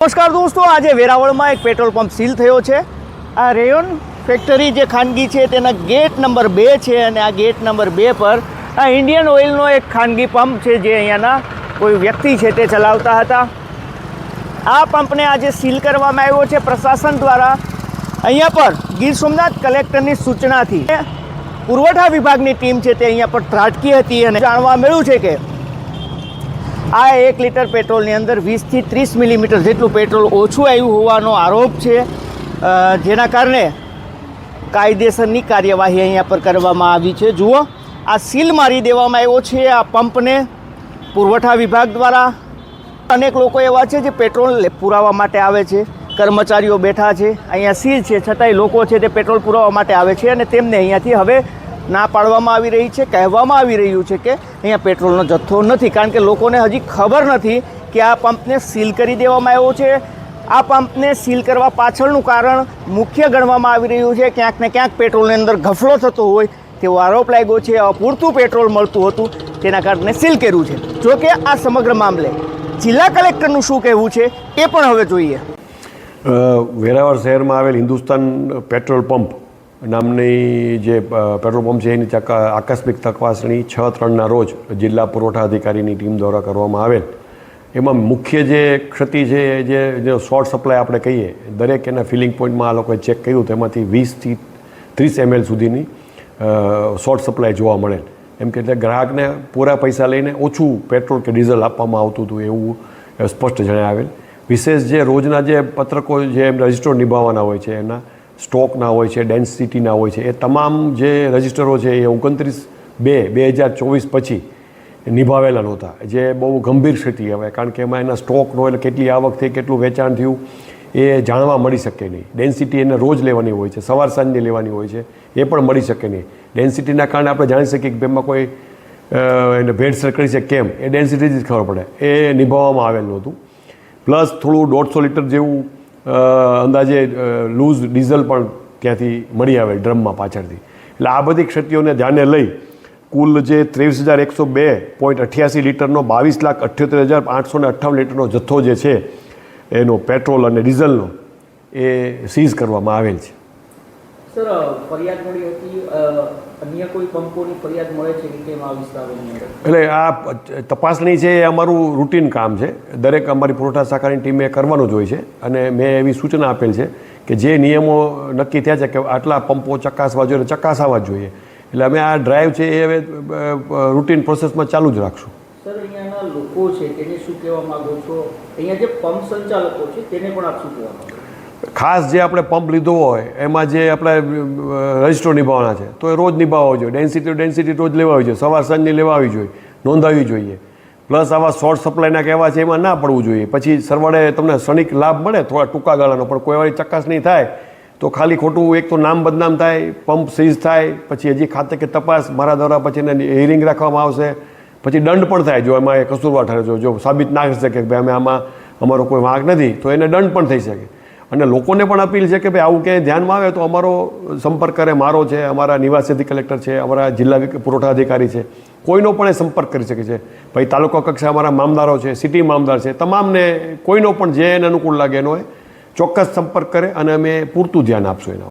નમસ્કાર દોસ્તો, આજે વેરાવળમાં એક પેટ્રોલ પંપ સીલ થયો છે। આ રેયોન ફેક્ટરી જે ખાનગી છે તેના ગેટ નંબર 2 છે અને આ ગેટ નંબર 2 પર આ ઇન્ડિયન ઓઇલનો એક ખાનગી પંપ છે જે અહીંયાના કોઈ વ્યક્તિ છે તે ચલાવતા હતા। આ પંપને આજે સીલ કરવામાં આવ્યો છે પ્રશાસન દ્વારા। અહીંયા પર ગીર સોમનાથ કલેક્ટરની સૂચનાથી પુરવઠા વિભાગની ટીમ છે તે અહીંયા પર ત્રાટકી હતી અને જાણવા મળ્યું છે કે આ 1 લીટર પેટ્રોલની અંદર 20 થી 30 મિલીમીટર જેટલું પેટ્રોલ ઓછું આવ્યું હોવાનો આરોપ છે, જેના કારણે કાયદેસરની કાર્યવાહી અહીંયા પર કરવામાં આવી છે। જુઓ, આ સીલ મારી દેવામાં આવ્યો છે આ પંપને પુરવઠા વિભાગ દ્વારા। અનેક લોકો એવા છે જે પેટ્રોલ પુરાવવા માટે આવે છે, કર્મચારીઓ બેઠા છે, અહીંયા સીલ છે છતાંય લોકો છે તે પેટ્રોલ પુરાવવા માટે આવે છે અને તેમને અહીંયાથી હવે ના પાડવામાં આવી રહી છે, કહેવામાં આવી રહ્યું છે કે અહીંયા પેટ્રોલનો જથ્થો નથી, કારણ કે લોકોને હજી ખબર નથી કે આ પંપને સીલ કરી દેવામાં આવ્યો છે। આ પંપને સીલ કરવા પાછળનું કારણ મુખ્ય ગણવામાં આવી રહ્યું છે ક્યાંક ને ક્યાંક પેટ્રોલની અંદર ઘફલો થતો હોય તેવો આરોપ લાગ્યો છે। અપૂરતું પેટ્રોલ મળતું હતું તેના કારણે સીલ કર્યું છે। જો કે આ સમગ્ર મામલે જિલ્લા કલેક્ટરનું શું કહેવું છે એ પણ હવે જોઈએ। વેરાવળ શહેરમાં આવેલ હિન્દુસ્તાન પેટ્રોલ પંપ નામની જે પેટ્રોલ પંપ છે એની આકસ્મિક તપાસણી 6/3ના રોજ જિલ્લા પુરવઠા અધિકારીની ટીમ દ્વારા કરવામાં આવેલ। એમાં મુખ્ય જે ક્ષતિ છે જે શોર્ટ સપ્લાય આપણે કહીએ, દરેક એના ફિલિંગ પોઈન્ટમાં આ લોકોએ ચેક કર્યું તેમાંથી 20 થી 30 ml સુધીની શોર્ટ સપ્લાય જોવા મળેલ। એમ કે ગ્રાહકને પૂરા પૈસા લઈને ઓછું પેટ્રોલ કે ડીઝલ આપવામાં આવતું હતું એવું સ્પષ્ટ જણાવેલ। વિશેષ જે રોજના જે પત્રકો જે એમ રજિસ્ટર નિભાવવાના હોય છે, એના સ્ટોકના હોય છે, ડેન્સિટીના હોય છે, એ તમામ જે રજિસ્ટરો છે એ 29/2/2024 પછી નિભાવેલા નહોતા, જે બહુ ગંભીર સ્થિતિ હવે, કારણ કે એમાં એના સ્ટોકનો એટલે કેટલી આવક થઈ, કેટલું વેચાણ થયું એ જાણવા મળી શકે નહીં। ડેન્સિટી એને રોજ લેવાની હોય છે, સવાર સાંજની લેવાની હોય છે, એ પણ મળી શકે નહીં। ડેન્સિટીના કારણે આપણે જાણી શકીએ કે એમાં કોઈ એને ભેળસેળ કરી છે કેમ, એ ડેન્સિટીથી જ ખબર પડે, એ નિભાવવામાં આવેલ નહોતું। પ્લસ થોડું 150 લીટર જેવું અંદાજે લૂઝ ડીઝલ પણ ત્યાંથી મળી આવેલ ડ્રમમાં પાછળથી। એટલે આ બધી ક્ષતિઓને ધ્યાને લઈ કુલ જે 23,102.88 લીટરનો 22,78,858 લીટરનો જથ્થો જે છે એનો પેટ્રોલ અને ડીઝલનો એ સીઝ કરવામાં આવેલ છે। સર, ફરિયાદ મળી હતી, અન્ય કોઈ પંપોની ફરિયાદ મળે છે કે કેમ આ વિસ્તારોની અંદર? એટલે આ તપાસણી છે એ અમારું રૂટીન કામ છે, દરેક અમારી પુરવઠા શાખાની ટીમે કરવાનું જ હોય છે અને મેં એવી સૂચના આપેલ છે કે જે નિયમો નક્કી થયા છે કે આટલા પંપો ચકાસવા જોઈએ, ચકાસવા જ જોઈએ, એટલે અમે આ ડ્રાઈવ છે એ હવે રૂટીન પ્રોસેસમાં ચાલુ જ રાખશું। સર, અહીંયાના લોકો છે તેને શું કહેવા માગો છો? અહીંયા જે પંપ સંચાલકો છે તેને પણ આપ શું કહેવા માગો? ખાસ જે આપણે પંપ લીધો હોય એમાં જે આપણે રજિસ્ટર નિભાવવાના છે તો એ રોજ નિભાવવા જોઈએ, ડેન્સિટી રોજ લેવાવી જોઈએ, સવાર સાંજની લેવાવી જોઈએ, નોંધાવી જોઈએ। પ્લસ આવા શોર્ટ સપ્લાયના કહેવા છે એમાં ના પડવું જોઈએ, પછી સરવાળે તમને ક્ષણિક લાભ મળે થોડા ટૂંકા ગાળાનો, પણ કોઈ વાળી ચકાસણી થાય તો ખાલી ખોટું એક તો નામ બદનામ થાય, પંપ સીઝ થાય, પછી હજી ખાતે કે તપાસ મારા દ્વારા પછી એને હિયરિંગ રાખવામાં આવશે, પછી દંડ પણ થાય જો એમાં એ કસૂરવાર ઠરે, જો સાબિત ના કરી શકે કે ભાઈ અમે આમાં અમારો કોઈ વાંક નથી તો એને દંડ પણ થઈ શકે। અને લોકોને પણ અપીલ છે કે ભાઈ આવું ક્યાંય ધ્યાનમાં આવે તો અમારો સંપર્ક કરે, મારો છે, અમારા નિવાસી કલેક્ટર છે, અમારા જિલ્લા પુરવઠા અધિકારી છે, કોઈનો પણ એ સંપર્ક કરી શકે છે। ભાઈ તાલુકા કક્ષાએ અમારા મામદારો છે, સિટી મામદાર છે, તમામને કોઈનો પણ જે એને અનુકૂળ લાગે એનો ચોક્કસ સંપર્ક કરે અને અમે પૂરતું ધ્યાન આપશું એના।